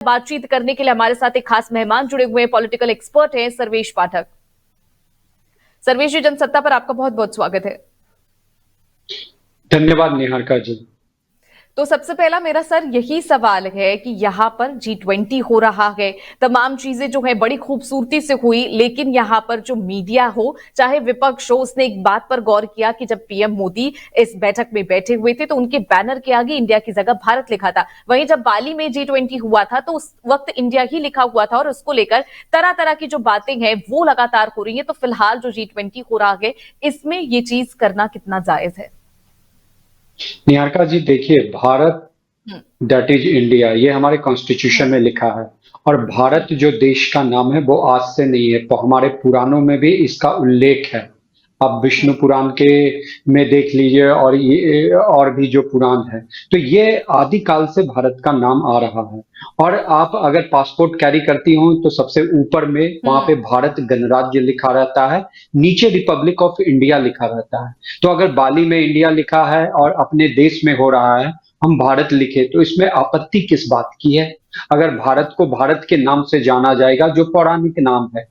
बातचीत करने के लिए हमारे साथ एक खास मेहमान जुड़े हुए हैं, पॉलिटिकल एक्सपर्ट हैं सर्वेश पाठक। सर्वेश जी, जनसत्ता पर आपका बहुत बहुत स्वागत है। धन्यवाद निहारिका जी। तो सबसे पहला मेरा सर यही सवाल है कि यहाँ पर G20 हो रहा है, तमाम चीजें जो है बड़ी खूबसूरती से हुई, लेकिन यहाँ पर जो मीडिया हो चाहे विपक्ष हो, उसने एक बात पर गौर किया कि जब पीएम मोदी इस बैठक में बैठे हुए थे तो उनके बैनर के आगे इंडिया की जगह भारत लिखा था। वहीं जब बाली में G20 हुआ था तो उस वक्त इंडिया ही लिखा हुआ था और उसको लेकर तरह तरह की जो बातें हैं वो लगातार हो रही है। तो फिलहाल जो G20 हो रहा है, इसमें ये चीज करना कितना जायज है? निहारिका जी देखिए, भारत दैट इज इंडिया, ये हमारे कॉन्स्टिट्यूशन में लिखा है। और भारत जो देश का नाम है वो आज से नहीं है, तो हमारे पुराणों में भी इसका उल्लेख है। आप विष्णु पुराण के में देख लीजिए, और ये और भी जो पुराण है, तो ये आदिकाल से भारत का नाम आ रहा है। और आप अगर पासपोर्ट कैरी करती हो तो सबसे ऊपर में वहां पे भारत गणराज्य लिखा रहता है, नीचे रिपब्लिक ऑफ इंडिया लिखा रहता है। तो अगर बाली में इंडिया लिखा है और अपने देश में हो रहा है हम भारत लिखे, तो इसमें आपत्ति किस बात की है? अगर भारत को भारत के नाम से जाना जाएगा जो पौराणिक नाम है,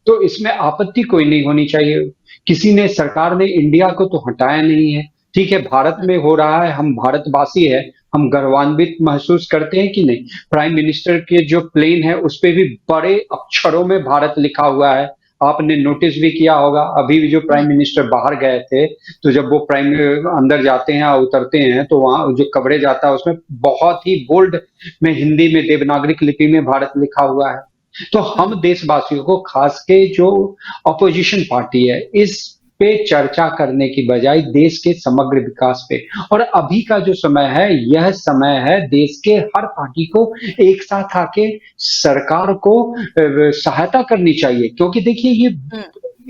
तो इसमें आपत्ति कोई नहीं होनी चाहिए। किसी ने, सरकार ने इंडिया को तो हटाया नहीं है। ठीक है, भारत में हो रहा है, हम भारतवासी है, हम गर्वान्वित महसूस करते हैं कि नहीं? प्राइम मिनिस्टर के जो प्लेन है उस पे भी बड़े अक्षरों में भारत लिखा हुआ है। आपने नोटिस भी किया होगा, अभी भी जो प्राइम मिनिस्टर बाहर गए थे, तो जब वो प्राइम अंदर जाते हैं और उतरते हैं तो वहां जो कवरेज आता है उसमें बहुत ही बोल्ड में हिंदी में देवनागरिक लिपि में भारत लिखा हुआ है। तो हम देशवासियों को, खास के जो अपोजिशन पार्टी है, इस पे चर्चा करने की बजाय देश के समग्र विकास पे, और अभी का जो समय है यह समय है देश के हर पार्टी को एक साथ आके सरकार को सहायता करनी चाहिए। क्योंकि देखिए, ये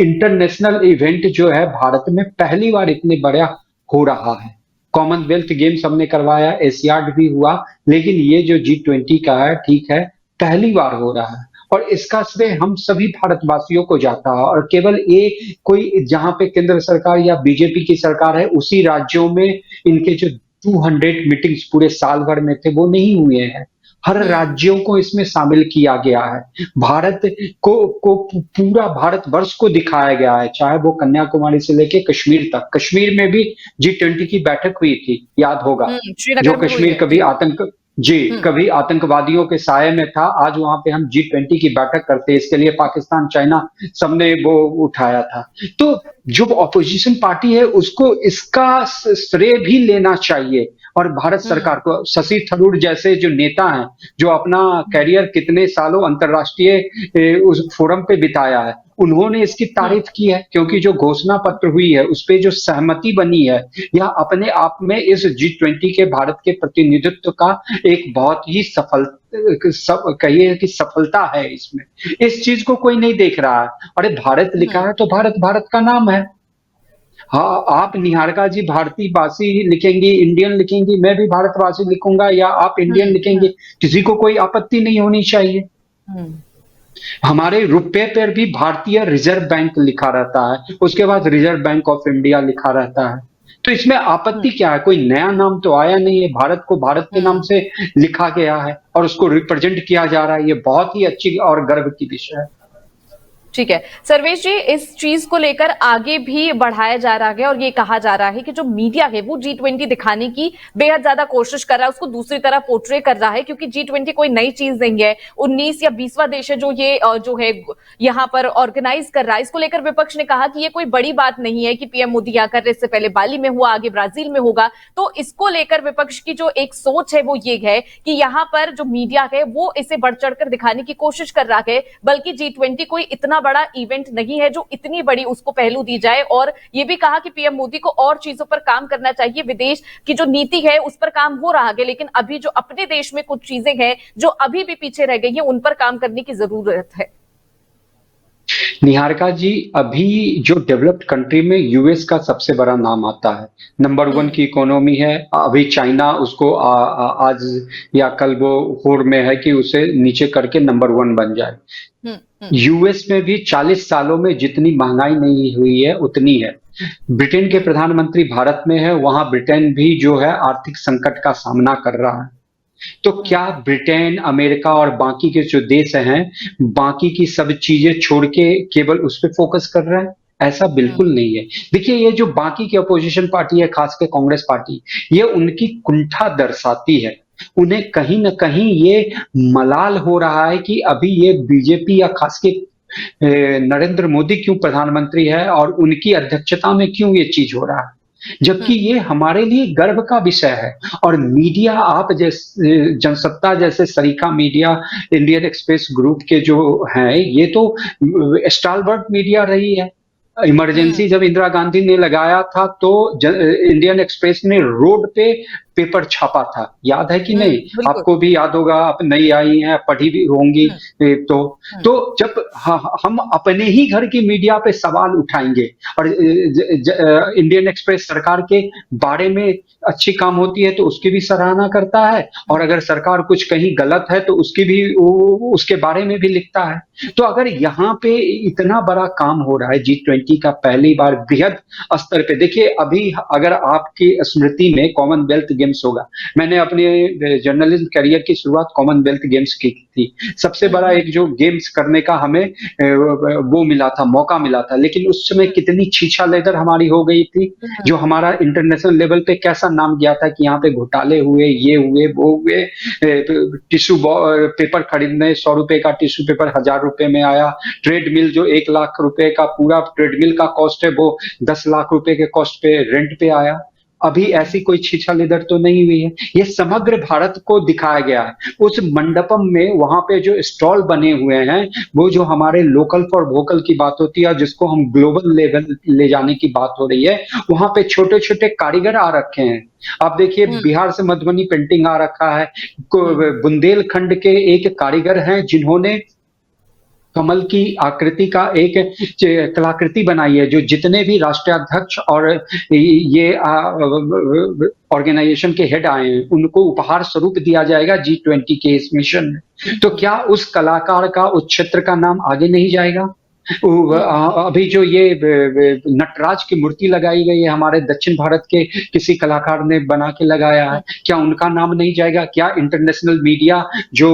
इंटरनेशनल इवेंट जो है भारत में पहली बार इतने बड़ा हो रहा है। कॉमनवेल्थ गेम्स हमने करवाया, एशियाड भी हुआ, लेकिन ये जो G20 का है, ठीक है, पहली बार हो रहा है और इसका श्रेय हम सभी भारतवासियों को जाता है। और केवल एक कोई, जहां पे केंद्र सरकार या बीजेपी की सरकार है उसी राज्यों में इनके जो 200 मीटिंग्स पूरे साल भर में थे वो नहीं हुए हैं। हर राज्यों को इसमें शामिल किया गया है। भारत को पूरा भारतवर्ष को दिखाया गया है, चाहे वो कन्याकुमारी से लेके कश्मीर तक। कश्मीर में भी G20 की बैठक हुई थी, याद होगा, जो कश्मीर कभी आतंकवादियों के साये में था, आज वहां पे हम G20 की बैठक करते हैं। इसके लिए पाकिस्तान, चाइना सबने वो उठाया था। तो जो ऑपोजिशन पार्टी है उसको इसका श्रेय भी लेना चाहिए। और भारत सरकार को, शशि थरूर जैसे जो नेता हैं, जो अपना करियर कितने सालों अंतरराष्ट्रीय उस फोरम पे बिताया है, उन्होंने इसकी तारीफ की है। क्योंकि जो घोषणा पत्र हुई है उस पे जो सहमति बनी है, यह अपने आप में इस G20 के भारत के प्रतिनिधित्व का एक बहुत ही कहिए कि सफलता है। इसमें इस चीज को कोई नहीं देख रहा है। अरे भारत लिखा है तो भारत भारत का नाम है। हाँ, आप निहारिका जी भारतीयवासी लिखेंगी, इंडियन लिखेंगी, मैं भी भारतवासी लिखूंगा, या आप इंडियन लिखेंगे, किसी को कोई आपत्ति नहीं होनी चाहिए। हमारे रुपए पर भी भारतीय रिजर्व बैंक लिखा रहता है, उसके बाद रिजर्व बैंक ऑफ इंडिया लिखा रहता है। तो इसमें आपत्ति क्या है? कोई नया नाम तो आया नहीं है, भारत को भारत के नाम से लिखा गया है और उसको रिप्रेजेंट किया जा रहा है। ये बहुत ही अच्छी और गर्व की विषय है। ठीक है सर्वेश जी, इस चीज को लेकर आगे भी बढ़ाया जा रहा है और ये कहा जा रहा है कि जो मीडिया है वो G20 दिखाने की बेहद ज्यादा कोशिश कर रहा है, उसको दूसरी तरह पोर्ट्रे कर रहा है, क्योंकि G20 कोई नई चीज नहीं है। 19 या 20वां देश है जो ये जो है यहाँ पर ऑर्गेनाइज कर रहा है। इसको लेकर विपक्ष ने कहा कि ये कोई बड़ी बात नहीं है कि पीएम मोदी यहाँ कर रहे, इससे पहले बाली में हुआ, आगे ब्राजील में होगा। तो इसको लेकर विपक्ष की जो एक सोच है वो ये है कि यहाँ पर जो मीडिया है वो इसे बढ़ चढ़कर दिखाने की कोशिश कर रहा है, बल्कि G20 कोई इतना बड़ा इवेंट नहीं है जो इतनी बड़ी उसको पहलू दी जाए। और ये भी कहा कि पीएम मोदी को और चीजों पर काम करना चाहिए, विदेश की जो नीति है उस पर काम हो रहा है, लेकिन अभी जो अपने देश में कुछ चीजें हैं जो अभी भी पीछे रह गई हैं उन पर काम करने की जरूरत है। निहारिका जी, अभी जो डेवलप्ड कंट्री में यूएस का सबसे बड़ा नाम आता है, नंबर 1 की इकोनॉमी है। अभी चाइना उसको आज या कल वो होड़ में है कि उसे नीचे करके नंबर 1 बन जाए। यूएस में भी 40 सालों में जितनी महंगाई नहीं हुई है उतनी है। ब्रिटेन के प्रधानमंत्री भारत में है, वहां ब्रिटेन भी जो है आर्थिक संकट का सामना कर रहा है। तो क्या ब्रिटेन, अमेरिका और बाकी के जो देश हैं, बाकी की सब चीजें छोड़ के केवल उस पे फोकस कर रहे हैं? ऐसा बिल्कुल नहीं है। देखिए, ये जो बाकी की अपोजिशन पार्टी है, खास के कांग्रेस पार्टी, ये उनकी कुंठा दर्शाती है। उन्हें कहीं न कहीं ये मलाल हो रहा है कि अभी ये बीजेपी या खास के नरेंद्र मोदी क्यों प्रधानमंत्री है और उनकी अध्यक्षता में क्यों ये चीज हो रहा है। जबकि ये हमारे लिए गर्व का विषय है। और मीडिया, आप जैसे जनसत्ता जैसे सरीखा मीडिया, इंडियन एक्सप्रेस ग्रुप के जो हैं, ये तो स्टालवर्ट मीडिया रही है। इमरजेंसी जब इंदिरा गांधी ने लगाया था तो इंडियन एक्सप्रेस ने रोड पे पेपर छापा था, याद है कि नहीं? बिल्कुल। आपको भी याद होगा, आप नई आई हैं, पढ़ी भी होंगी। तो जब हम अपने ही घर की मीडिया पे सवाल उठाएंगे और इंडियन एक्सप्रेस सरकार के बारे में अच्छी काम होती है तो उसकी भी सराहना करता है, और अगर सरकार कुछ कहीं गलत है तो उसकी भी उसके बारे में भी लिखता है। तो अगर यहाँ पे इतना बड़ा काम हो रहा है G20 का, पहली बार बृहद स्तर पे, देखिए अभी अगर आपकी स्मृति में कॉमनवेल्थ गेम्स होगा, मैंने अपने जर्नलिज्म करियर की शुरुआत कॉमनवेल्थ गेम्स की थी। सबसे बड़ा एक जो गेम्स करने का हमें वो मिला था, मौका मिला था, लेकिन उस समय कितनी छीछा लेदर हमारी हो गई थी, जो हमारा इंटरनेशनल लेवल पे कैसा नाम गया था कि यहाँ पे घोटाले हुए, ये हुए, वो हुए। टिश्यू पेपर खरीदने 100 रुपए का टिश्यू पेपर 1000 रुपए में आया। ट्रेडमिल जो 1 लाख रुपए का पूरा ट्रेडमिल का कॉस्ट है, वो 10 लाख रुपए के कॉस्ट पे रेंट पे आया। अभी ऐसी कोई छीछा-लेदर तो नहीं हुई है। ये समग्र भारत को दिखाया गया है। उस मंडपम में वहां पे जो स्टॉल बने हुए हैं, वो जो हमारे लोकल फॉर वोकल की बात होती है, जिसको हम ग्लोबल लेवल ले जाने की बात हो रही है, वहां पे छोटे-छोटे कारीगर आ रखे हैं। आप देखिए, बिहार से मधुबनी पेंटिंग आ रखा है। बुंदेलखंड के एक कारीगर हैं जिन्होंने कमल की आकृति का एक कलाकृति बनाई है, जो जितने भी राष्ट्राध्यक्ष और ये ऑर्गेनाइजेशन के हेड आए हैं, उनको उपहार स्वरूप दिया जाएगा G20 के इस मिशन में। तो क्या उस कलाकार का, उस क्षेत्र का नाम आगे नहीं जाएगा? अभी जो ये नटराज की मूर्ति लगाई गई है, हमारे दक्षिण भारत के किसी कलाकार ने बना के लगाया है, क्या उनका नाम नहीं जाएगा? क्या इंटरनेशनल मीडिया जो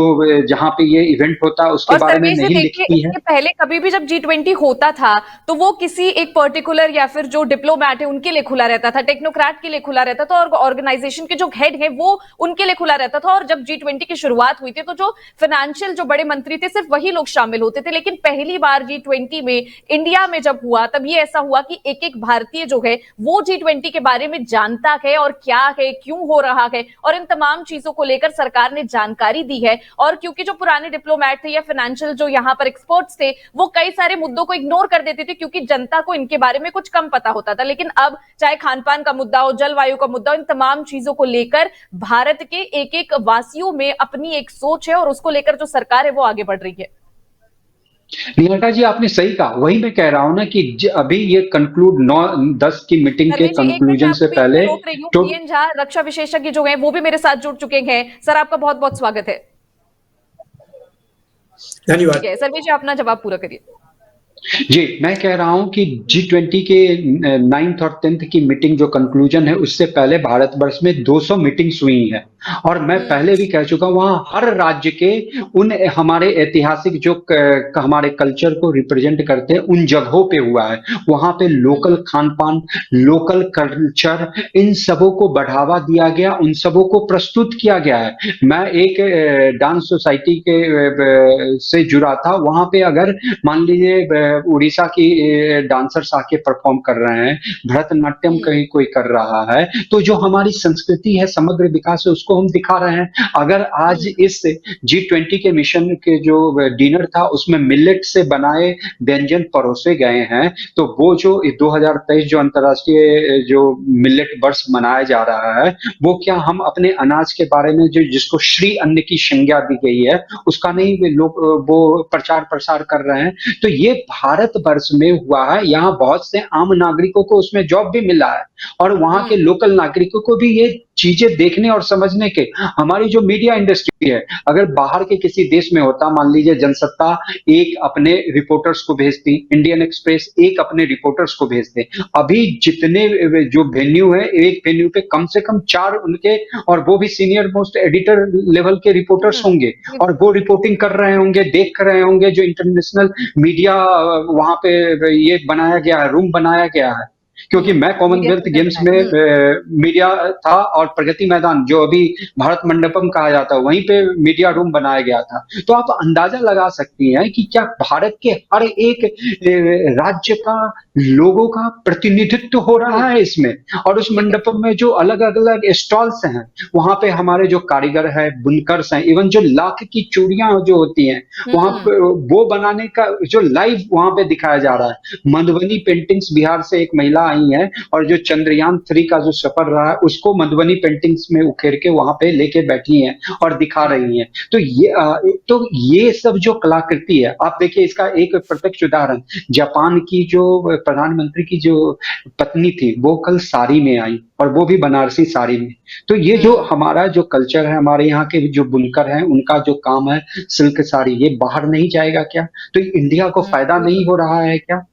जहाँ पे ये इवेंट होता है उसके बारे में नहीं लिखती है? पहले कभी भी जब G20 होता था तो वो किसी एक पर्टिकुलर या फिर जो डिप्लोमैट है उनके लिए खुला रहता था, टेक्नोक्रेट के लिए खुला रहता था, और ऑर्गेनाइजेशन के जो हेड है वो उनके लिए खुला रहता था। और जब G20 की शुरुआत हुई थी तो जो फाइनेंशियल जो बड़े मंत्री थे सिर्फ वही लोग शामिल होते थे। लेकिन पहली बार G20 में इंडिया में जब हुआ, तब ये ऐसा हुआ कि एक एक भारतीय जो है वो G20 के बारे में जानता है और क्या है, क्यों हो रहा है, और इन तमाम चीजों को लेकर सरकार ने जानकारी दी है। और क्योंकि जो पुराने डिप्लोमैट थे या फाइनेंशियल जो यहाँ पर एक्सपर्ट्स थे, वो कई सारे मुद्दों को इग्नोर कर देते थे क्योंकि जनता को इनके बारे में कुछ कम पता होता था। लेकिन अब चाहे खान पान का मुद्दा हो, जलवायु का मुद्दा हो, इन तमाम चीजों को लेकर भारत के एक एक वासियों में अपनी एक सोच है और उसको लेकर जो सरकार है वो आगे बढ़ रही है। निहारिका जी, आपने सही कहा। वही मैं कह रहा हूं ना कि अभी ये कंक्लूड 9-10 की मीटिंग के कंक्लूजन से पहले तो पीएन झा, रक्षा विशेषज्ञ जो हैं वो भी मेरे साथ जुड़ चुके हैं। सर, आपका बहुत बहुत स्वागत है। धन्यवाद। सर्वेश जी, अपना जवाब पूरा करिए। जी, मैं कह रहा हूं कि G20 के 9th और 10th की मीटिंग जो कंक्लूजन है, उससे पहले भारतवर्ष में 200 मीटिंग्स हुई हैं। और मैं पहले भी कह चुका हूं, वहां हर राज्य के उन हमारे ऐतिहासिक जो हमारे कल्चर को रिप्रेजेंट करते हैं, उन जगहों पे हुआ है। वहां पे लोकल खान पान, लोकल कल्चर, इन सबों को बढ़ावा दिया गया, उन सबों को प्रस्तुत किया गया है। मैं एक डांस सोसाइटी के से जुड़ा था। वहां पे अगर मान लीजिए उड़ीसा की डांसर्स आके परफॉर्म कर रहे हैं, भरतनाट्यम कहीं कोई कर रहा है, तो जो हमारी संस्कृति है, समग्र विकास है, उसको हम दिखा रहे हैं। अगर आज इस G20 के मिशन के जो डिनर था, उसमें मिलेट से बनाए व्यंजन परोसे गए हैं, तो वो जो 2023 जो अंतर्राष्ट्रीय जो मिलेट वर्ष मनाया जा रहा है, वो क्या हम अपने अनाज के बारे में जो जिसको श्री अन्न की संज्ञा दी गई है, उसका नहीं लोग वो प्रचार प्रसार कर रहे हैं? तो ये भारतवर्ष में हुआ है। यहाँ बहुत से आम नागरिकों को उसमें जॉब भी मिला है और वहां के लोकल नागरिकों को भी ये चीजें देखने और समझने के। हमारी जो मीडिया इंडस्ट्री है, अगर बाहर के किसी देश में होता, मान लीजिए जनसत्ता एक अपने रिपोर्टर्स को भेजती, इंडियन एक्सप्रेस एक अपने रिपोर्टर्स को भेजते। अभी जितने जो वेन्यू है, एक वेन्यू पे कम से कम 4 उनके, और वो भी सीनियर मोस्ट एडिटर लेवल के रिपोर्टर्स होंगे, और वो रिपोर्टिंग कर रहे होंगे, देख रहे होंगे जो इंटरनेशनल मीडिया वहां पे ये बनाया गया है, रूम बनाया गया है। क्योंकि मैं कॉमनवेल्थ गेम्स में मीडिया था, और प्रगति मैदान जो अभी भारत मंडपम कहा जाता है, वहीं पे मीडिया रूम बनाया गया था। तो आप अंदाजा लगा सकती हैं कि क्या भारत के हर एक राज्य का लोगों का प्रतिनिधित्व हो रहा है इसमें। और उस मंडपम में जो अलग अलग स्टॉल्स हैं, वहां पे हमारे जो कारीगर है, बुनकर्स हैं, इवन जो लाख की चूड़ियां जो होती हैं, वहां पे वो बनाने का जो लाइव वहां पे दिखाया जा रहा है। मधुबनी पेंटिंग्स, बिहार से एक महिला आई है, और जो चंद्रयान 3 का जो सफर रहा है, उसको मधुबनी पेंटिंग्स में उखेर के वहां पे लेके बैठी हैं और दिखा रही हैं। तो ये सब जो कलाकृति है, आप देखिए इसका एक प्रत्यक्ष उदाहरण, जापान की जो प्रधानमंत्री की जो पत्नी थी, वो कल साड़ी में आई, और वो भी बनारसी साड़ी में। तो ये जो हमारा जो कल्चर है, हमारे यहाँ के जो बुनकर हैं, उनका जो काम है सिल्क साड़ी, ये बाहर नहीं जाएगा क्या? तो इंडिया को फायदा नहीं हो रहा है क्या?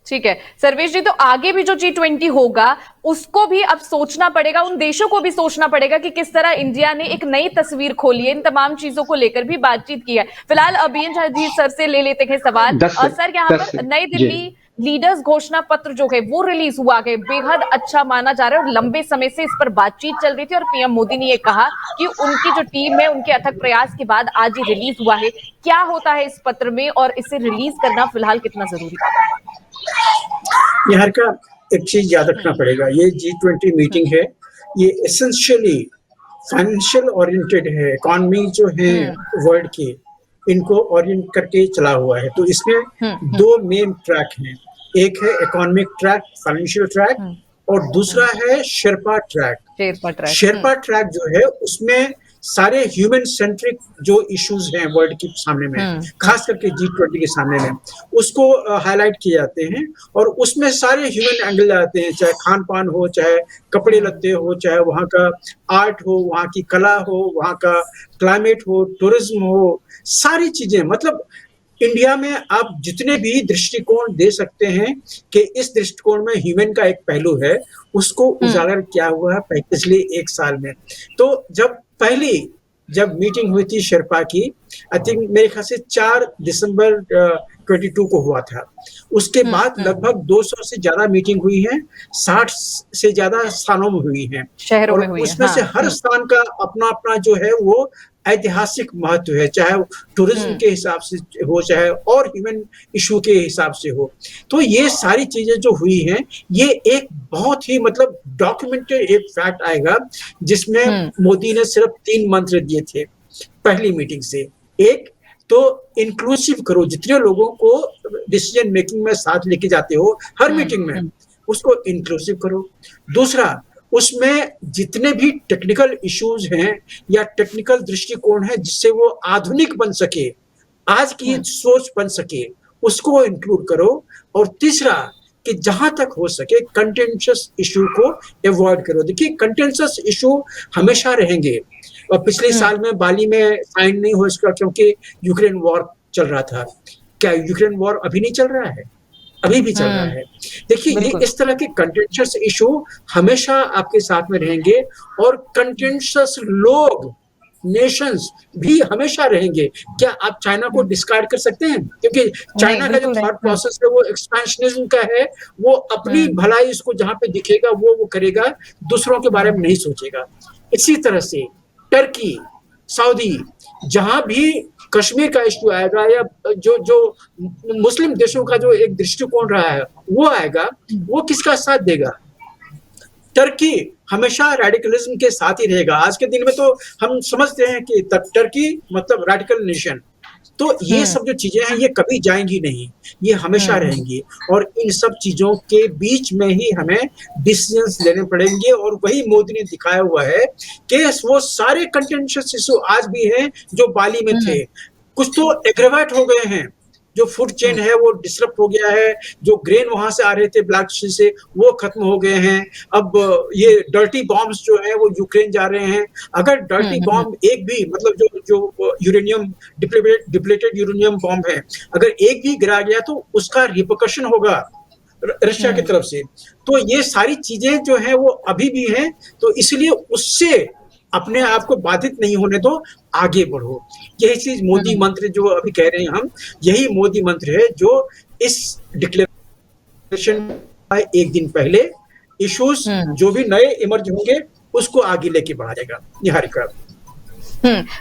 ठीक है सर्वेश जी, तो आगे भी जो G20 होगा उसको भी अब सोचना पड़ेगा, उन देशों को भी सोचना पड़ेगा कि किस तरह इंडिया ने एक नई तस्वीर खोली है। इन तमाम चीजों को लेकर भी बातचीत की है। फिलहाल अभियान जी सर से ले लेते हैं सवाल। और सर, यहाँ पर नई दिल्ली लीडर्स घोषणा पत्र जो है वो रिलीज हुआ है, बेहद अच्छा माना जा रहा है, और लंबे समय से इस पर बातचीत चल रही थी, और पीएम मोदी ने ये कहा कि उनकी जो टीम है, उनके अथक प्रयास के बाद आज ये रिलीज हुआ है। क्या होता है इस पत्र में, और इसे रिलीज करना फिलहाल कितना जरूरी है? यहाँ का एक चीज याद रखना पड़ेगा, ये G20 मीटिंग है, ये एसेंशियली फाइनेंशियल ओरिएंटेड है, इकोनॉमी जो है वर्ल्ड की, इनको ओरिएंट करके चला हुआ है। तो इसमें 2 मेन ट्रैक हैं, एक है इकोनॉमिक ट्रैक, फाइनेंशियल ट्रैक, और दूसरा है शेरपा ट्रैक। शेरपा ट्रैक जो है उसमें सारे ह्यूमन सेंट्रिक जो इश्यूज हैं वर्ल्ड के सामने में, खास करके G20 के सामने में, उसको हाईलाइट किए जाते हैं, और उसमें सारे ह्यूमन एंगल आते हैं, चाहे खान पान हो, चाहे कपड़े लत्ते हो, चाहे वहाँ का आर्ट हो, वहाँ की कला हो, वहाँ का क्लाइमेट हो, टूरिज्म हो, सारी चीजें। मतलब इंडिया में आप जितने भी दृष्टिकोण दे सकते हैं कि इस दृष्टिकोण में ह्यूमन का एक पहलू है, उसको उजागर किया हुआ है पिछले 1 साल में। तो जब मीटिंग हुई थी शेरपा की, आई थिंक मेरे ख्याल से 4 दिसंबर 22 को हुआ था। उसके बाद लगभग 200 से ज्यादा मीटिंग हुई है, 60 से ज्यादा स्थानों में हुई है, शहरों में हुई है। उसमें से हर स्थान का अपना अपना जो है वो ऐतिहासिक महत्व है, चाहे टूरिज्म के हिसाब से हो, चाहे और ह्यूमन इशू के हिसाब से हो। तो ये सारी चीजें जो हुई हैं, ये एक बहुत ही मतलब डॉक्यूमेंटेड एक फैक्ट आएगा, जिसमें मोदी ने सिर्फ 3 मंत्र दिए थे पहली मीटिंग से। एक तो इंक्लूसिव करो, जितने लोगों को डिसीजन मेकिंग में साथ लेके जाते हो हर मीटिंग में, उसको इंक्लूसिव करो। दूसरा, उसमें जितने भी टेक्निकल इश्यूज हैं या टेक्निकल दृष्टिकोण है, जिससे वो आधुनिक बन सके, आज की सोच बन सके, उसको इंक्लूड करो। और तीसरा, कि जहां तक हो सके कंटेंशियस इशू को अवॉइड करो। देखिए, कंटेंशियस इशू हमेशा रहेंगे, और पिछले साल में बाली में साइन नहीं हो इसका, क्योंकि यूक्रेन वॉर चल रहा था। क्या यूक्रेन वॉर अभी नहीं चल रहा है? अभी भी चल रहा है। देखिए, ये इस तरह के कंटेंशियस इशू हमेशा आपके साथ में रहेंगे, और कंटेंशियस लोग, नेशंस भी हमेशा रहेंगे। क्या आप चाइना को डिस्कार्ड कर सकते हैं? क्योंकि चाइना का जो थॉट प्रोसेस है वो एक्सपेंशनिज्म का है, वो अपनी भलाई इसको जहां पे दिखेगा वो करेगा, दूसरों के बारे में नहीं सोचेगा। इसी तरह से टर्की, सऊदी, जहां भी कश्मीर का इश्यू आएगा, या जो मुस्लिम देशों का जो एक दृष्टिकोण रहा है वो आएगा, वो किसका साथ देगा? टर्की हमेशा रेडिकलिज्म के साथ ही रहेगा। आज के दिन में तो हम समझते हैं कि टर्की मतलब रेडिकल नेशन। तो ये सब जो चीजें हैं ये कभी जाएंगी नहीं, ये हमेशा रहेंगी, और इन सब चीजों के बीच में ही हमें डिसीजंस लेने पड़ेंगे। और वही मोदी ने दिखाया हुआ है कि वो सारे कंटेंशियस इशू आज भी हैं जो बाली में थे, कुछ तो एग्रेवेट हो गए हैं, जो फूड चेन है वो डिसरप्ट हो गया है, जो ग्रेन वहां से आ रहे थे ब्लैक सी से वो खत्म हो गए हैं। अब ये डर्टी बॉम्ब्स जो है वो यूक्रेन जा रहे हैं। अगर डर्टी बॉम्ब एक भी मतलब जो यूरेनियम डिप्लेटेड यूरेनियम बॉम्ब है, अगर एक भी गिरा गया तो उसका रिपरकशन होगा रशिया की तरफ से। तो ये सारी चीजें जो है वो अभी भी हैं, तो इसलिए उससे अपने आप को बाधित नहीं होने दो, आगे बढ़ो। यही चीज मोदी मंत्र जो अभी कह रहे हैं हम, यही मोदी मंत्र है जो इस डिक्लेरेशन का एक दिन पहले इश्यूज जो भी नए इमर्ज होंगे उसको आगे लेके बढ़ा जाएगा। निहारिका।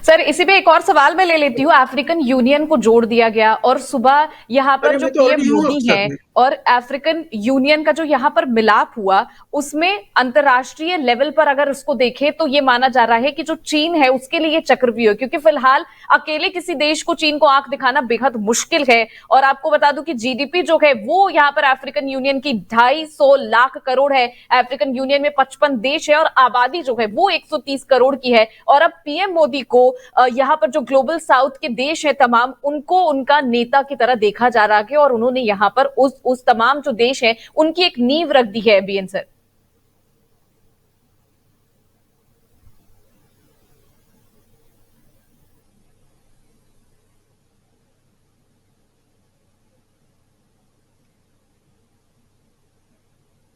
सर इसी पे एक और सवाल मैं ले लेती हूँ। अफ्रीकन यूनियन को जोड़ दिया गया और सुबह यहाँ पर जो पीएम मोदी है और अफ्रीकन यूनियन का जो यहाँ पर मिलाप हुआ, उसमें अंतरराष्ट्रीय लेवल पर अगर उसको देखें तो ये माना जा रहा है कि जो चीन है उसके लिए चक्रव्यूह, क्योंकि फिलहाल अकेले किसी देश को चीन को आंख दिखाना बेहद मुश्किल है। और आपको बता दूं कि जीडीपी जो है वो यहाँ पर अफ्रीकन यूनियन की 250 लाख करोड़ है। अफ्रीकन यूनियन में 55 देश है और आबादी जो है वो 130 करोड़ की है। और अब पीएम मोदी को यहाँ पर जो ग्लोबल साउथ के देश है तमाम, उनको उनका नेता की तरह देखा जा रहा है और उन्होंने यहाँ पर उस तमाम जो देश है उनकी एक नींव रख दी है। बीएन सर,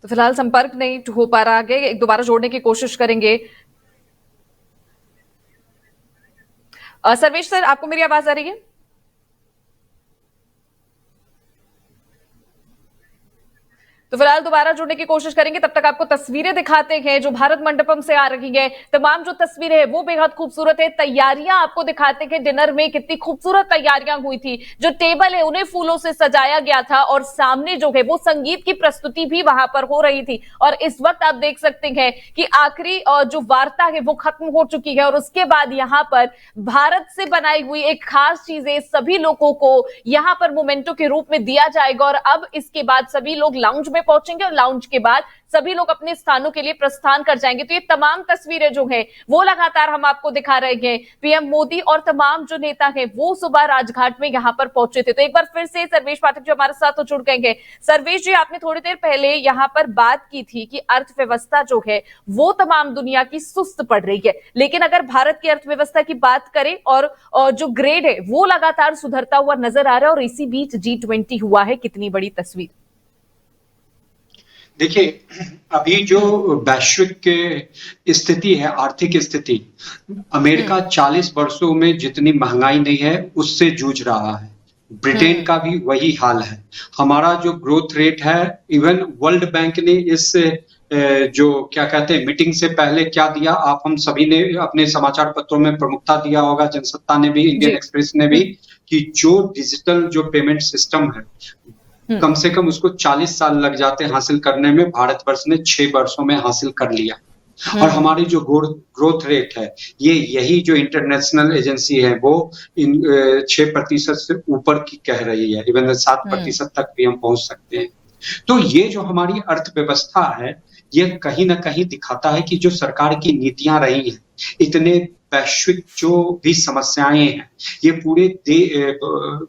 तो फिलहाल संपर्क नहीं हो पा रहा है, एक दोबारा जोड़ने की कोशिश करेंगे। सर्वेश सर, आपको मेरी आवाज आ रही है? तो फिलहाल दोबारा जुड़ने की कोशिश करेंगे, तब तक आपको तस्वीरें दिखाते हैं जो भारत मंडपम से आ रही है। तमाम जो तस्वीरें हैं वो बेहद खूबसूरत है। तैयारियां आपको दिखाते हैं, डिनर में कितनी खूबसूरत तैयारियां हुई थी। जो टेबल है उन्हें फूलों से सजाया गया था और सामने जो है वो संगीत की प्रस्तुति भी वहां पर हो रही थी। और इस वक्त आप देख सकते हैं कि आखिरी जो वार्ता है वो खत्म हो चुकी है और उसके बाद यहाँ पर भारत से बनाई हुई एक खास चीजें सभी लोगों को यहाँ पर मोमेंटो के रूप में दिया जाएगा। और अब इसके बाद सभी लोग लाउंज में पहुंचेंगे और लाउंज के बाद सभी लोग अपने स्थानों के लिए प्रस्थान कर जाएंगे। तो ये तमाम तस्वीरें जो है वो लगातार हम आपको दिखा रहे हैं। पीएम मोदी और तमाम जो नेता हैं वो सुबह राजघाट में यहाँ पर पहुंचे थे। तो एक बार फिर से सर्वेश पाठक जो हमारे साथ तो जुड़ गए हैं। सर्वेश जी, आपने थोड़ी देर पहले यहाँ पर बात की थी कि अर्थव्यवस्था जो है वो तमाम दुनिया की सुस्त पड़ रही है, लेकिन अगर भारत की अर्थव्यवस्था की बात करें और जो ग्रेड है वो लगातार सुधरता हुआ नजर आ रहा है और इसी बीच G20 हुआ है। कितनी बड़ी तस्वीर। देखिए, अभी जो वैश्विक स्थिति है, आर्थिक स्थिति, अमेरिका 40 वर्षों में जितनी महंगाई नहीं है उससे जूझ रहा है। ब्रिटेन का भी वही हाल है। हमारा जो ग्रोथ रेट है, इवन वर्ल्ड बैंक ने इस जो क्या कहते हैं मीटिंग से पहले क्या दिया, आप हम सभी ने अपने समाचार पत्रों में प्रमुखता दिया होगा, जनसत्ता ने भी, इंडियन एक्सप्रेस ने भी, कि जो डिजिटल जो पेमेंट सिस्टम है कम से कम उसको 40 साल लग जाते हैं हासिल करने में, भारतवर्ष ने 6 वर्षों में हासिल कर लिया। और हमारी जो ग्रोथ रेट है, यही जो इंटरनेशनल एजेंसी है वो 6% से ऊपर की कह रही है, इवन 7% तक भी हम पहुंच सकते हैं। तो ये जो हमारी अर्थव्यवस्था है, ये कहीं ना कहीं दिखाता है कि जो सरकार की नीतियां रही हैं, इतने वैश्विक जो भी समस्याएं हैं ये पूरे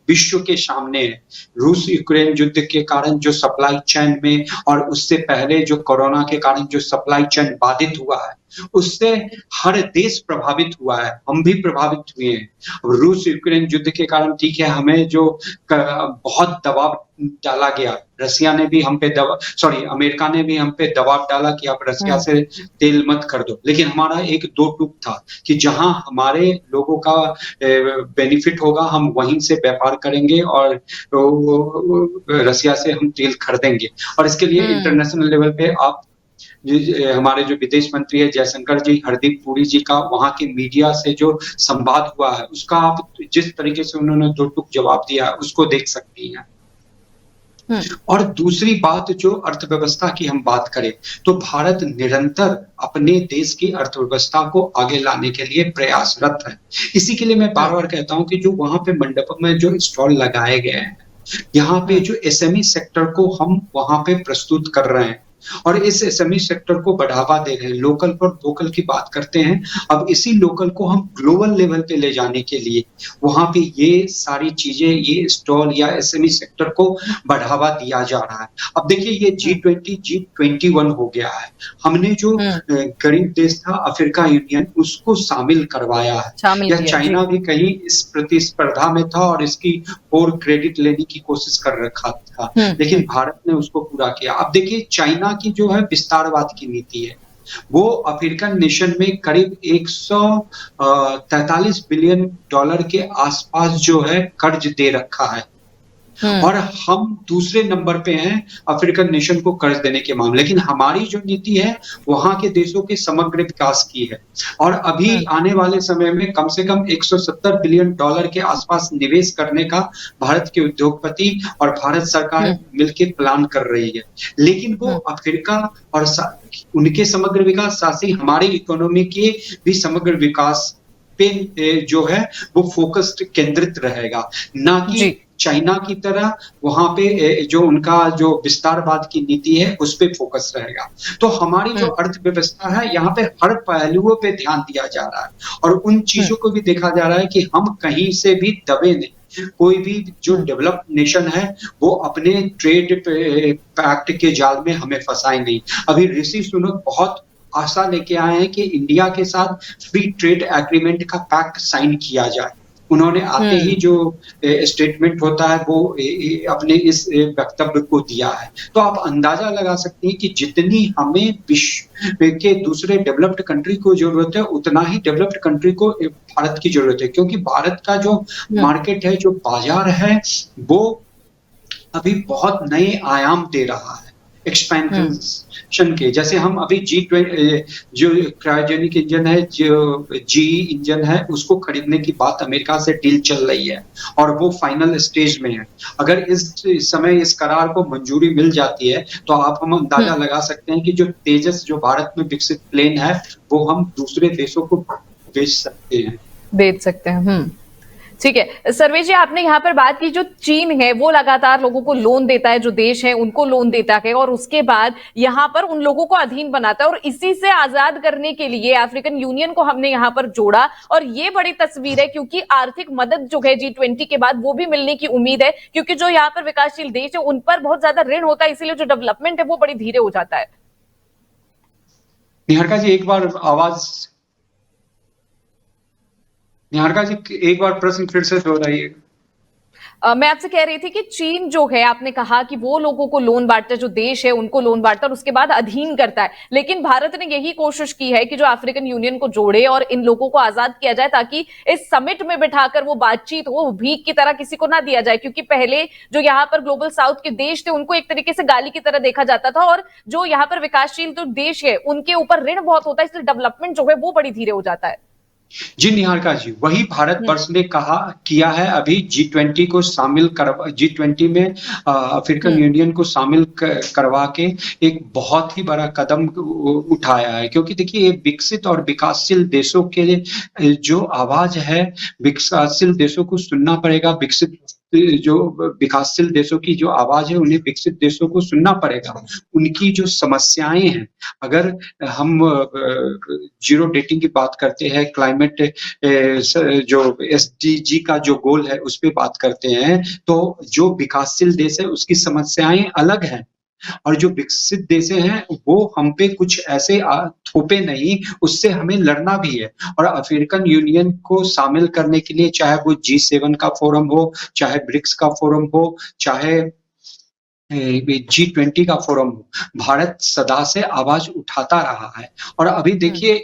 विश्व के सामने है। रूस यूक्रेन युद्ध के कारण जो सप्लाई चेन में, और उससे पहले जो कोरोना के कारण जो सप्लाई चेन बाधित हुआ है, उससे हर देश प्रभावित हुआ है, हम भी प्रभावित हुए हैं। रूस यूक्रेन युद्ध के कारण ठीक है, हमें जो बहुत दबाव डाला गया, रसिया ने भी हम पे अमेरिका ने भी हम पे दबाव डाला कि आप रसिया से तेल मत खरीदो, लेकिन हमारा एक दो टूक था कि जहां हमारे लोगों का बेनिफिट होगा हम वहीं से व्यापार करेंगे और रसिया से हम तेल खरीदेंगे। और इसके लिए इंटरनेशनल लेवल पे आप हमारे जो विदेश मंत्री है जयशंकर जी, हरदीप पुरी जी का वहां के मीडिया से जो संवाद हुआ है, उसका आप जिस तरीके से उन्होंने दो टूक जवाब दिया उसको देख सकती हैं। और दूसरी बात, जो अर्थव्यवस्था की हम बात करें तो भारत निरंतर अपने देश की अर्थव्यवस्था को आगे लाने के लिए प्रयासरत है। इसी के लिए मैं बार बार कहता हूं कि जो वहां पे मंडपम में जो स्टॉल लगाए गए हैं, यहाँ पे जो एसएमई सेक्टर को हम वहां पे प्रस्तुत कर रहे हैं, और इस एसएमई सेक्टर को बढ़ावा दे रहे हैं, लोकल फॉर वोकल की बात करते हैं। अब इसी लोकल को हम ग्लोबल लेवल पे ले जाने के लिए वहाँ पे ये सारी चीज़ें, ये स्टॉल या एसएमई सेक्टर को बढ़ावा दिया जा रहा है। अब देखिए ये G20, G21 हो गया है। हमने जो गरीब देश था अफ्रीका यूनियन, उसको शामिल करवाया है। शामिल या किया, चाइना भी कहीं इस प्रतिस्पर्धा में था और इसकी और क्रेडिट लेने की कोशिश कर रखा था, लेकिन भारत ने उसको पूरा किया। अब देखिए चाइना की जो है विस्तारवाद की नीति है, वो अफ्रीकन नेशन में करीब 143 बिलियन डॉलर के आसपास जो है कर्ज दे रखा है और हम दूसरे नंबर पे हैं अफ्रीकन नेशन को कर्ज देने के मामले। लेकिन हमारी जो नीति है वहां के देशों के समग्र विकास की है और अभी आने वाले समय में कम से कम 170 बिलियन डॉलर के आसपास निवेश करने का भारत के उद्योगपति और भारत सरकार मिलकर प्लान कर रही है। लेकिन वो अफ्रीका और उनके समग्र विकास साथ ही हमारी इकोनॉमी के भी समग्र विकास पे जो है वो फोकस्ड केंद्रित रहेगा, ना कि चाइना की तरह वहां पे जो उनका जो विस्तारवाद की नीति है उस पे फोकस रहेगा। तो हमारी जो अर्थव्यवस्था है यहाँ पे हर पहलुओं पे ध्यान दिया जा रहा है और उन चीजों को भी देखा जा रहा है कि हम कहीं से भी दबे नहीं। कोई भी जो डेवलप्ड नेशन है वो अपने ट्रेड पैक्ट के जाल में हमें फंसाए नहीं। अभी ऋषि सुनक बहुत आशा लेके आए हैं कि इंडिया के साथ फ्री ट्रेड एग्रीमेंट का पैक्ट साइन किया जाए। उन्होंने आते ही जो स्टेटमेंट होता है वो अपने इस वक्तव्य को दिया है। तो आप अंदाजा लगा सकते हैं कि जितनी हमें विश्व के दूसरे डेवलप्ड कंट्री को जरूरत है उतना ही डेवलप्ड कंट्री को भारत की जरूरत है, क्योंकि भारत का जो मार्केट है, जो बाजार है, वो अभी बहुत नए आयाम दे रहा है एक्सपेंशन के। जैसे हम अभी G20 जो क्रायोजेनिक इंजन है, जो GE इंजन है, उसको खरीदने की बात अमेरिका से डील चल रही है और वो फाइनल स्टेज में है। अगर इस समय इस करार को मंजूरी मिल जाती है तो हम अंदाजा लगा सकते हैं कि जो तेजस जो भारत में विकसित प्लेन है वो हम दूसरे देशों को बेच सकते हैं। ठीक है सर्वेश जी, आपने यहाँ पर बात की जो चीन है वो लगातार लोगों को लोन देता है, जो देश है उनको लोन देता है और उसके बाद यहाँ पर उन लोगों को अधीन बनाता है और इसी से आजाद करने के लिए अफ्रीकन यूनियन को हमने यहाँ पर जोड़ा और ये बड़ी तस्वीर है क्योंकि आर्थिक मदद जो है G20 के बाद वो भी मिलने की उम्मीद है, क्योंकि जो यहाँ पर विकासशील देश है उन पर बहुत ज्यादा ऋण होता है, इसीलिए जो डेवलपमेंट है वो बड़ी धीरे हो जाता है। निहारिका जी एक बार एक बार प्रश्न फिर से दोहराइए। मैं आपसे कह रही थी कि चीन जो है, आपने कहा कि वो लोगों को लोन बांटता है, जो देश है उनको लोन बांटता है और उसके बाद अधीन करता है, लेकिन भारत ने यही कोशिश की है कि जो अफ्रीकन यूनियन को जोड़े और इन लोगों को आजाद किया जाए ताकि इस समिट में बिठाकर वो बातचीत हो, भीख की तरह किसी को ना दिया जाए, क्योंकि पहले जो यहाँ पर ग्लोबल साउथ के देश थे उनको एक तरीके से गाली की तरह देखा जाता था और जो यहाँ पर विकासशील जो देश है उनके ऊपर ऋण बहुत होता है, इसलिए डेवलपमेंट जो है वो बड़ी धीरे हो जाता है। जी निहारिका जी, वही भारत वर्ष ने किया है। अभी G20 को शामिल G20 में अफ्रीकन यूनियन को शामिल करवा के एक बहुत ही बड़ा कदम उठाया है, क्योंकि देखिए ये विकसित और विकासशील देशों के लिए जो आवाज है, विकासशील देशों को सुनना पड़ेगा। जो विकासशील देशों की जो आवाज है उन्हें विकसित देशों को सुनना पड़ेगा। उनकी जो समस्याएं हैं, अगर हम जीरो डेटिंग की बात करते हैं, क्लाइमेट जो SDG का जो गोल है उस पर बात करते हैं, तो जो विकासशील देश है उसकी समस्याएं अलग हैं और जो विकसित देश हैं वो हम पे कुछ ऐसे थोपे नहीं, उससे हमें लड़ना भी है। और अफ्रीकन यूनियन को शामिल करने के लिए चाहे वो G7 का फोरम हो, चाहे ब्रिक्स का फोरम हो, चाहे G20 का फोरम हो, भारत सदा से आवाज उठाता रहा है। और अभी देखिए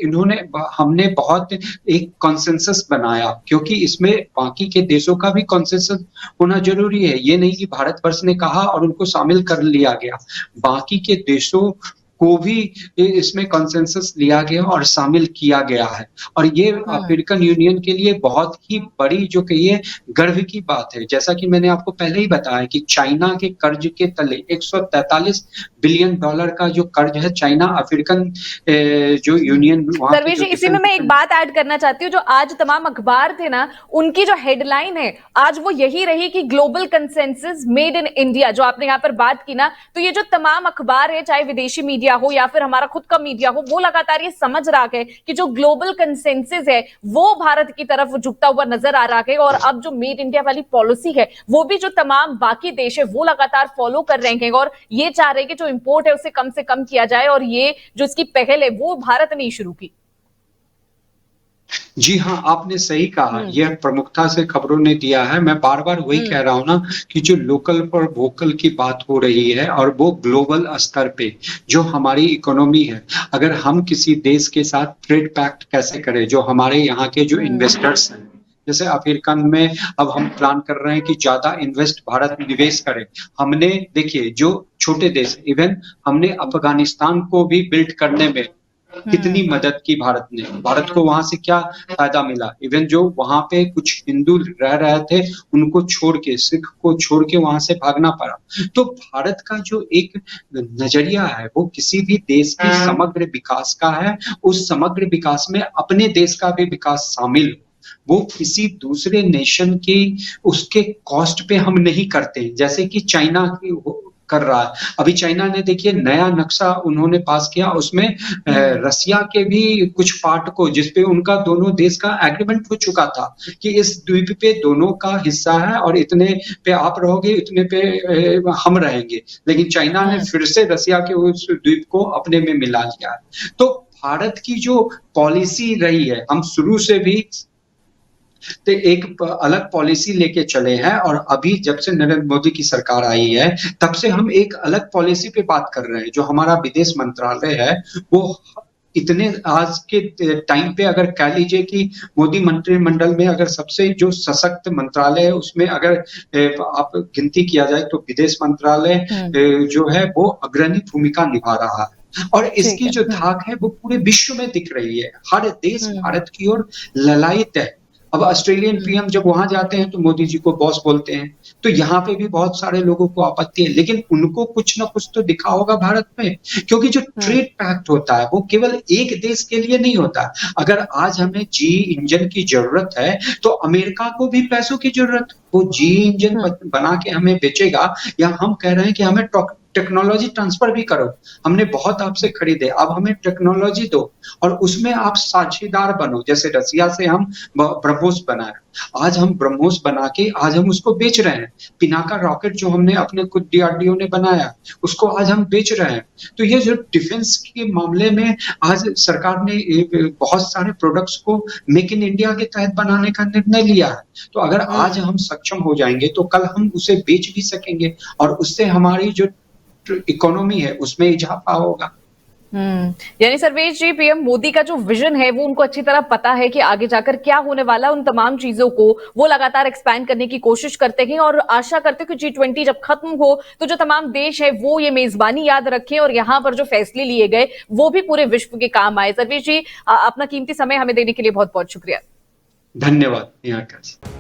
हमने बहुत एक कॉन्सेंसस बनाया, क्योंकि इसमें बाकी के देशों का भी कॉन्सेंसस होना जरूरी है। ये नहीं कि भारत वर्ष ने कहा और उनको शामिल कर लिया गया, बाकी के देशों को भी इसमें कंसेंसस लिया गया और शामिल किया गया है। और ये अफ्रीकन यूनियन के लिए बहुत ही बड़ी जो कहिए गर्व की बात है। जैसा कि मैंने आपको पहले ही बताया कि चाइना के कर्ज के तले 143 बिलियन डॉलर का जो कर्ज है, चाइना अफ्रीकन जो यूनियन सर्वेश जी, इसी में मैं एक बात ऐड करना चाहती हूँ। जो आज तमाम अखबार थे ना, उनकी जो हेडलाइन है आज वो यही रही कि global consensus made in India. जो आपने यहाँ पर बात की ना, तो ये जो तमाम अखबार है, चाहे विदेशी मीडिया हो या फिर हमारा खुद का मीडिया हो, वो लगातार ये समझ रहा है कि जो ग्लोबल कंसेंसस है वो भारत की तरफ झुकता हुआ नजर आ रहा है। और अब जो मेड इंडिया वाली पॉलिसी है वो भी जो तमाम बाकी देश है वो लगातार फॉलो कर रहे हैं और ये चाह रहे हैं कि जो इंपोर्ट है उसे कम से कम किया जाए। और ये जो इसकी पहल है वो भारत ने शुरू की। जी हाँ, आपने सही कहा। यह प्रमुखता से खबरों ने दिया है। मैं बार बार वही कह रहा हूं ना कि जो लोकल पर वोकल की बात हो रही है और वो ग्लोबल स्तर पे जो हमारी इकोनॉमी है, अगर हम किसी देश के साथ ट्रेड पैक्ट कैसे करें, जो हमारे यहाँ के जो इन्वेस्टर्स हैं, जैसे अफ्रीकन में अब हम प्लान कर रहे हैं कि ज्यादा इन्वेस्ट भारत निवेश करे। हमने देखिए जो छोटे देश, इवन हमने अफगानिस्तान को भी बिल्ड करने में कितनी मदद की भारत ने। भारत को वहां से क्या फायदा मिला? इवन जो वहां पे कुछ हिंदू रह रहे थे उनको छोड़ के, सिख को छोड़ के वहां से भागना पड़ा। तो भारत का जो एक नजरिया है वो किसी भी देश की समग्र विकास का है। उस समग्र विकास में अपने देश का भी विकास शामिल हो। वो किसी दूसरे नेशन की उसके कॉस्ट पे हम नहीं करते, जैसे कि चाइना की कर रहा है। अभी चाइना ने देखिए नया नक्शा उन्होंने पास किया, उसमें रसिया के भी कुछ पार्ट को, जिसपे उनका दोनों देश का एग्रीमेंट हो चुका था कि इस द्वीप पे दोनों का हिस्सा है और इतने पे आप रहोगे, इतने पे हम रहेंगे। लेकिन चाइना ने फिर से रसिया के उस द्वीप को अपने में मिला लिया है। तो भारत की जो पॉलिसी रही है, हम शुरू से भी तो एक अलग पॉलिसी लेके चले हैं और अभी जब से नरेंद्र मोदी की सरकार आई है तब से हम एक अलग पॉलिसी पे बात कर रहे हैं। जो हमारा विदेश मंत्रालय है वो इतने आज के टाइम पे अगर कह लीजिए कि मोदी मंत्रिमंडल में अगर सबसे जो सशक्त मंत्रालय है उसमें अगर आप गिनती किया जाए तो विदेश मंत्रालय जो है वो अग्रणी भूमिका निभा रहा है। और इसकी जो धाक है वो पूरे विश्व में दिख रही है। हर देश भारत की ओर ललायित है। अब ऑस्ट्रेलियन पीएम जब वहां जाते हैं तो मोदी जी को बॉस बोलते हैं, तो यहाँ पे भी बहुत सारे लोगों को आपत्ति है, लेकिन उनको कुछ ना कुछ तो दिखा होगा भारत में, क्योंकि जो ट्रेड पैक्ट होता है वो केवल एक देश के लिए नहीं होता। अगर आज हमें जी इंजन की जरूरत है तो अमेरिका को भी पैसों की जरूरत, वो जी इंजन बना के हमें बेचेगा, या हम कह रहे हैं कि हमें टेक्नोलॉजी ट्रांसफर भी करो, हमने बहुत आपसे खरीदे, अब हमें टेक्नोलॉजी दो और उसमें आप साझेदार बनो। जैसे रसिया से हम ब्रह्मोस बनाए, आज हम ब्रह्मोस बना के आज हम उसको बेच रहे हैं। पिनाका रॉकेट जो हमने अपने खुद डीआरडीओ ने बनाया उसको आज हम बेच रहे हैं। तो ये जो डिफेंस के मामले में आज सरकार ने बहुत सारे प्रोडक्ट्स को मेक इन इंडिया के तहत बनाने का निर्णय लिया है। तो अगर आज हम सक्षम हो जाएंगे तो कल हम उसे बेच भी सकेंगे और उससे हमारी जो इकोनॉमी है उसमें इजाफा होगा। यानी सर्वेश जी, पीएम मोदी का जो विजन है वो उनको अच्छी तरह पता है कि आगे जाकर क्या होने वाला। उन तमाम चीजों को वो लगातार एक्सपैंड करने की कोशिश करते हैं और आशा करते हैं कि G20 जब खत्म हो तो जो तमाम देश है वो ये मेजबानी याद रखें और यहाँ पर जो फैसले लिए गए वो भी पूरे विश्व के काम आए। सर्वेश जी, अपना कीमती समय हमें देने के लिए बहुत बहुत शुक्रिया। धन्यवाद।